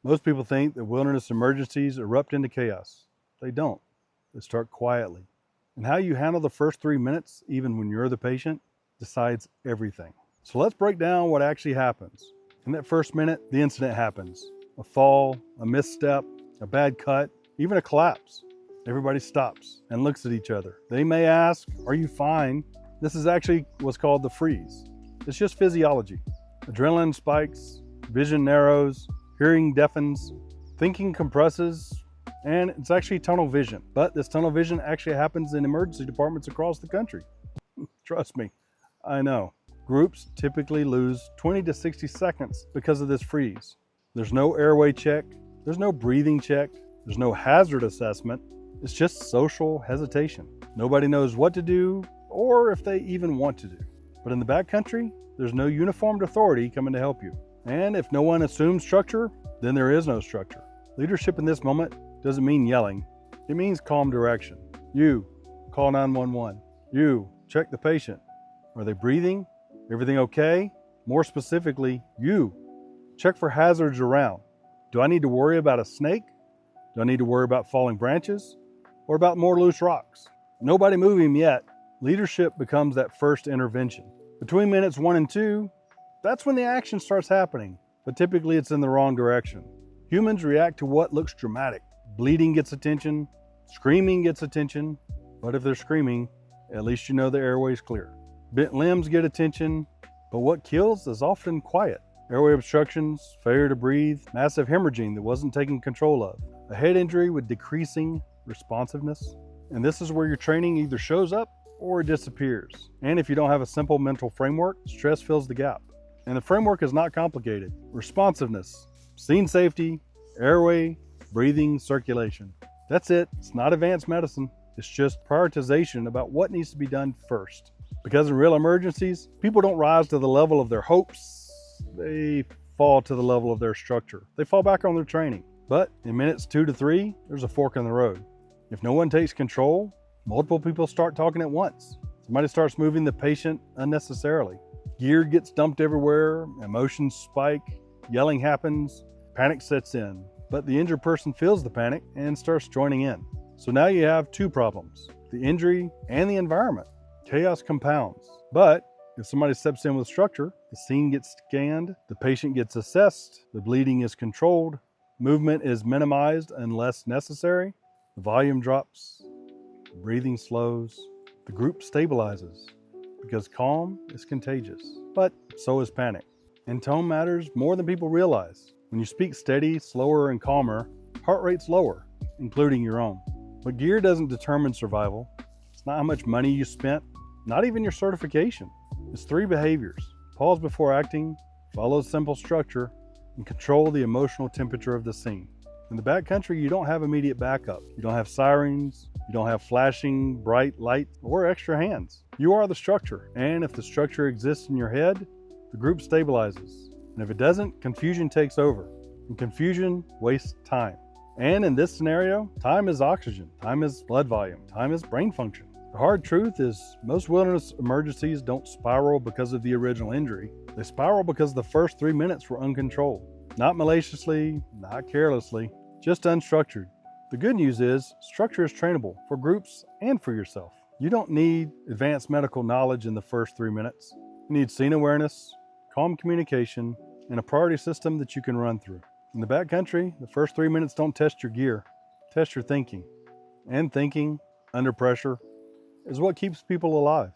Most people think that wilderness emergencies erupt into chaos. They don't. They start quietly. And how you handle the first 3 minutes, even when you're the patient, decides everything. So let's break down what actually happens. In that first minute, the incident happens. A fall, a misstep, a bad cut, even a collapse. Everybody stops and looks at each other. They may ask, "Are you fine?" This is actually what's called the freeze. It's just physiology. Adrenaline spikes, vision narrows, hearing deafens, thinking compresses, and it's actually tunnel vision. But this tunnel vision actually happens in emergency departments across the country. Trust me, I know. Groups typically lose 20 to 60 seconds because of this freeze. There's no airway check, there's no breathing check, there's no hazard assessment. It's just social hesitation. Nobody knows what to do or if they even want to do. But in the backcountry, there's no uniformed authority coming to help you. And if no one assumes structure, then there is no structure. Leadership in this moment doesn't mean yelling. It means calm direction. You, call 911. You, check the patient. Are they breathing? Everything okay? More specifically, you, check for hazards around. Do I need to worry about a snake? Do I need to worry about falling branches? Or about more loose rocks? Nobody move him yet. Leadership becomes that first intervention. Between minutes 1 and 2, that's when the action starts happening, but typically it's in the wrong direction. Humans react to what looks dramatic. Bleeding gets attention, screaming gets attention, but if they're screaming, at least you know the airway's clear. Bent limbs get attention, but what kills is often quiet. Airway obstructions, failure to breathe, massive hemorrhaging that wasn't taken control of, a head injury with decreasing responsiveness. And this is where your training either shows up or disappears. And if you don't have a simple mental framework, stress fills the gap. And the framework is not complicated. Responsiveness, scene safety, airway, breathing, circulation. That's it. It's not advanced medicine. It's just prioritization about what needs to be done first. Because in real emergencies, people don't rise to the level of their hopes. They fall to the level of their structure. They fall back on their training. But in minutes 2 to 3, there's a fork in the road. If no one takes control, multiple people start talking at once. Somebody starts moving the patient unnecessarily. Gear gets dumped everywhere, emotions spike, yelling happens, panic sets in. But the injured person feels the panic and starts joining in. So now you have two problems, the injury and the environment. Chaos compounds. But if somebody steps in with structure, the scene gets scanned, the patient gets assessed, the bleeding is controlled, movement is minimized unless necessary, the volume drops, the breathing slows, the group stabilizes, because calm is contagious, but so is panic. And tone matters more than people realize. When you speak steady, slower, and calmer, heart rate's lower, including your own. But gear doesn't determine survival. It's not how much money you spent, not even your certification. It's 3 behaviors: pause before acting, follow simple structure, and control the emotional temperature of the scene. In the backcountry, you don't have immediate backup. You don't have sirens, you don't have flashing bright lights or extra hands. You are the structure, and if the structure exists in your head, the group stabilizes. And if it doesn't, confusion takes over, and confusion wastes time. And in this scenario, time is oxygen, time is blood volume, time is brain function. The hard truth is most wilderness emergencies don't spiral because of the original injury. They spiral because the first 3 minutes were uncontrolled. Not maliciously, not carelessly, just unstructured. The good news is structure is trainable for groups and for yourself. You don't need advanced medical knowledge in the first 3 minutes. You need scene awareness, calm communication, and a priority system that you can run through. In the backcountry, the first 3 minutes don't test your gear, test your thinking. And thinking, under pressure, is what keeps people alive.